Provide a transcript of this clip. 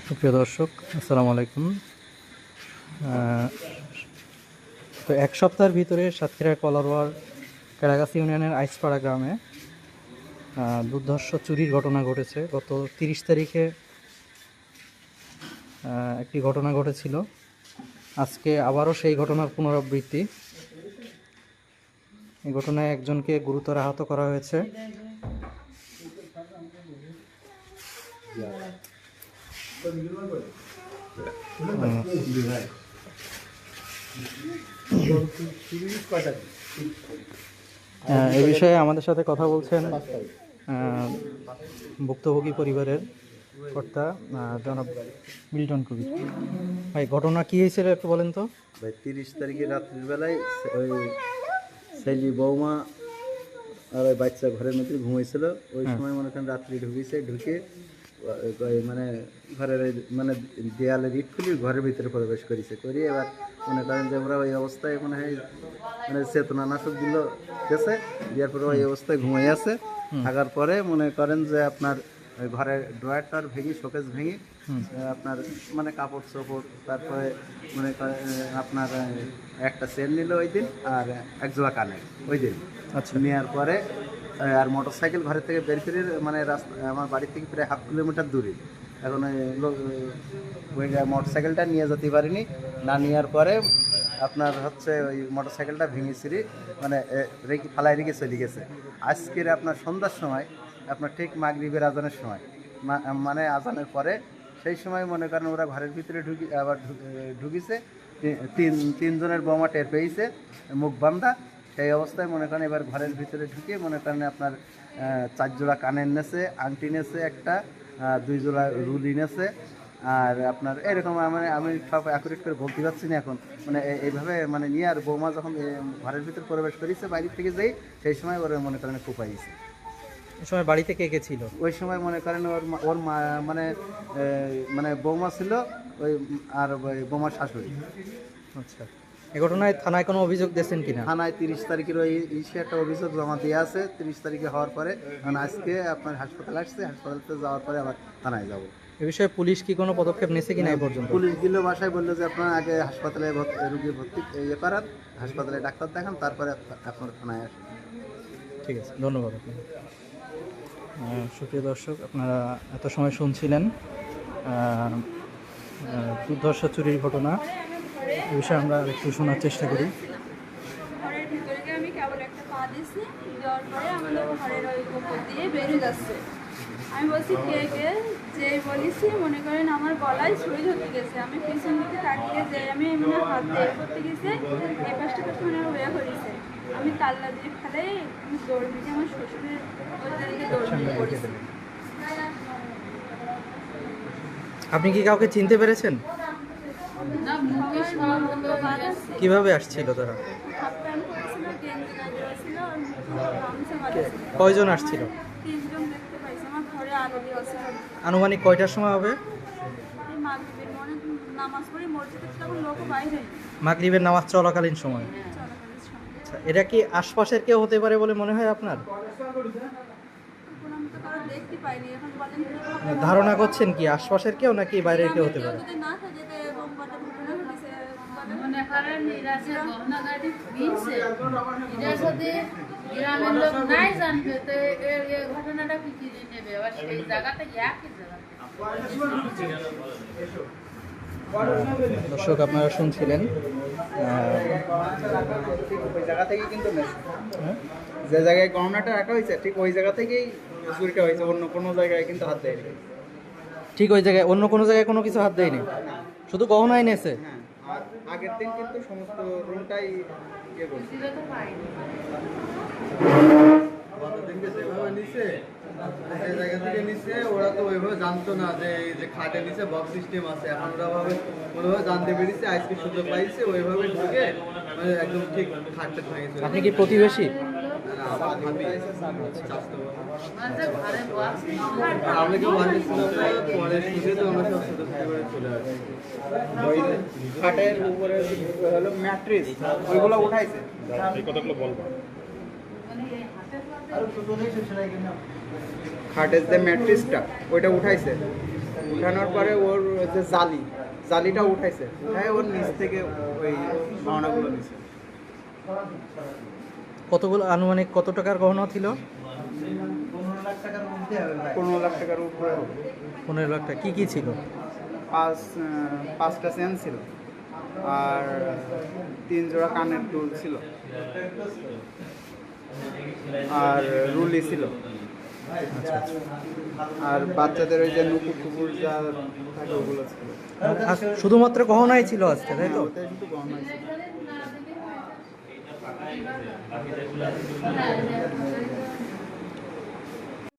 সুপ্রিয় দর্শক, আসসালামু আলাইকুম। তো এক সপ্তাহের ভিতরে সাতক্ষীরার কলারোয়ার কেরাগাছি ইউনিয়নের আইসপাড়া গ্রামে দুর্ধর্ষ চুরির ঘটনা ঘটেছে। গত 30 তারিখে একটি ঘটনা ঘটেছিল। আজকে আবারও সেই ঘটনার পুনরাবৃত্তি। এই ঘটনায় একজনকে গুরুতর আহত করা হয়েছে। এ বিষয়ে আমাদের সাথে কথা বলছেন ভুক্তভোগী পরিবারের কর্তা জনাব মিল্টন কবির। ভাই, ঘটনা কি হয়েছিল একটু বলেন তো। ভাই 30 তারিখে রাত্রির বেলায় ওই ছেলে বৌমা আর ওই বাচ্চা ঘরের মধ্যে ঘুমাইছিল। ওই সময় মনে করেন রাত্রি ঢুকে মানে ঘরের মানে দেয়ালে ইট খুলি ঘরের ভিতরে প্রবেশ করেছে। এবার মনে করেন যে ওরা ওই অবস্থায় মনে হয় মানে চেতনানাশক দিল, গেছে দেওয়ার পরে ওই অবস্থায় ঘুমাই আছে। থাকার পরে মনে করেন যে আপনার ঘরের ড্রয়ারটার ভেঙে, শোকেস ভেঙে আপনার মানে কাপড় চোপড়, তারপরে মনে করেন আপনার একটা চেন নিল ওই দিন, আর এক জোড়া কানের ওই দিন। আচ্ছা, নেওয়ার পরে আর মোটর সাইকেল ঘরের থেকে বের করে মানে রাস্তা আমার বাড়ি থেকে প্রায় 1/2 কিলোমিটার দূরে। এখন ওই মোটর সাইকেলটা নিয়ে যেতে পারিনি। না নেওয়ার পরে আপনার হচ্ছে ওই মোটর সাইকেলটা ভেঙে ছিঁড়ি মানে রেখে ফালাই রেখে চলে গেছে। আজকের আপনার সন্ধ্যার সময়, আপনার ঠিক মাগরিবের আজানের সময়, মানে আজানের পরে সেই সময় মনে করেন ওরা ঘরের ভিতরে ঢুকিছে। তিনজনের বোমা টের পেয়েছে, মুখ বান্ধা। সেই অবস্থায় মনে করেন এবার ঘরের ভিতরে ঢুকে মনে করেন আপনার 4 জোড়া কানের নেছে, আংটি নেছে একটা, 2 জোড়া রুলি নেছে। আর আপনার এরকম মানে আমি সব অ্যাকুরেট করে বলতে পারছি না এখন, মানে এইভাবে মানে নিয়ে আর বৌমা যখন ঘরের ভিতরে প্রবেশ করেছে বাইরে থেকে যেই, সেই সময় ওরা মনে করেন কোপাইছে। ওই সময় বাড়িতে কে কে ছিল? ওই সময় মনে করেন ওর মা মানে মানে বৌমা ছিল ওই, আর বৌমার শাশুড়ি। আচ্ছা, এই ঘটনায় থানায় কোনো অভিযোগ দিয়েছেন কিনা? থানায় 30 তারিখের ওই একটা অভিযোগ জমা দিয়ে আছে। 30 তারিখে হওয়ার পরে আজকে আপনার হাসপাতালে আসছে, হাসপাতালতে যাওয়ার পরে আবার থানায় যাব। এ বিষয়ে পুলিশ কি কোনো পদক্ষেপ নিয়েছে কিনা এই পর্যন্ত? পুলিশ গেল বাসায়, বললো যে আপনার আগে হাসপাতালে রুগী ভর্তি করান, হাসপাতালে ডাক্তার দেখান, তারপরে আপনার থানায় আসেন। ঠিক আছে, ধন্যবাদ আপনাকে। সুপ্রিয় দর্শক, আপনারা এত সময় শুনছিলেন দুর্ধর্ষ চুরির ঘটনা। এই বিষয়ে আমরা একটু শোনার চেষ্টা করি। ঘরের ভিতরে গিয়ে আমি কেবল একটা পা দিয়েছি, দেওয়ার পরে আমাদের ঘরের ওই উপর দিয়ে বেরিয়ে যাচ্ছে। আমি বলছি কে কে, যে বলেছি মনে করেন আমার গলায় ছুরি ধরতে গেছে। আমি পিছন দিকে তাকিয়ে যে আমি মানে হাত দিয়ে করতে গেছে, এই পাশটা পাশে মানে হয়ে করেছে। আমি তাল্লা দিয়ে ফেলে আমি দৌড় দিয়েছি, আমার শ্বশুরের ওই দিকে দৌড় দিয়ে পড়েছি। আপনি কি কাউকে চিনতে পেরেছেন? কিভাবে আসছিল তারা? কয়জন আসছিল? আনুমানিক কয়টার সময় হবে? মাগরিবের নামাজ চলাকালীন সময়। আচ্ছা, এটা কি আশপাশের কেউ হতে পারে বলে মনে হয় আপনার? ধারণা করছেন কি আশপাশের কেউ নাকি বাইরের কেউ হতে পারে? মনে করেন এরা যে গহনা গাড়ি কিনছে, এটা যদি গ্রামের লোক নাই জানবে তো এই ঘটনাটা কি কিনে নেবে, আবার সেই জায়গাতে একই জায়গা। দর্শক, আপনারা শুনছিলেন ওই জায়গা থেকেই কিন্তু যে জায়গায় গহনাটা রাখা হয়েছে ঠিক ওই জায়গা থেকেই চুরিটা হয়েছে, অন্য কোনো জায়গায় কিন্তু হাত দেয়নি। ঠিক ওই জায়গায় অন্য কোনো জায়গায় কোনো কিছু হাত দেয়নি, শুধু গহনাই নেছে। হ্যাঁ, আর আগের দিন কিন্তু সমস্ত রুমটাই ইয়ে করছে। গতদিনকে যেভাবে নিছে, সেই জায়গা থেকে নিছে, ওরা তো ওইভাবে জানতো না যে এই যে খাটে নিচে বক্স সিস্টেম আছে। এখন ওরা ওইভাবে জানতে পেরেছে, আজকে সুযোগ পাইছে, ওইভাবে ঢুকে মানে একদম ঠিক খাটটা ভেঙেছে। আপনি কি প্রতিবেশী? খাটের উপরে হলো ম্যাট্রেস, ওইগুলো উঠাইছে। এই কথাগুলো বলবো। খাটের যে ম্যাট্রিক্সটা ওইটা উঠাইছে, উঠানোর পরে ওর যে জালিটা উঠাইছে, উঠায় ওর নিচ থেকে ওই গহনাগুলো নিছে। কতগুলো আনুমানিক কত টাকার গহনা ছিল? 15 লাখ টাকার মধ্যে হবে ভাই। 15 লাখ টাকার উপরে হবে। 15 লাখ টাকা। কি ছিল? পাঁচটা চেন ছিল, আর 3 জোড়া কানের দুল ছিল, আর রুলি ছিল, আর বাচ্চাদের ওই যে নুপুর টুপুর যা থাকে ওগুলো ছিল। আর শুধুমাত্র গহনাই ছিল আজকে, তাই তো? ওটাই শুধু গহনা ছিল। না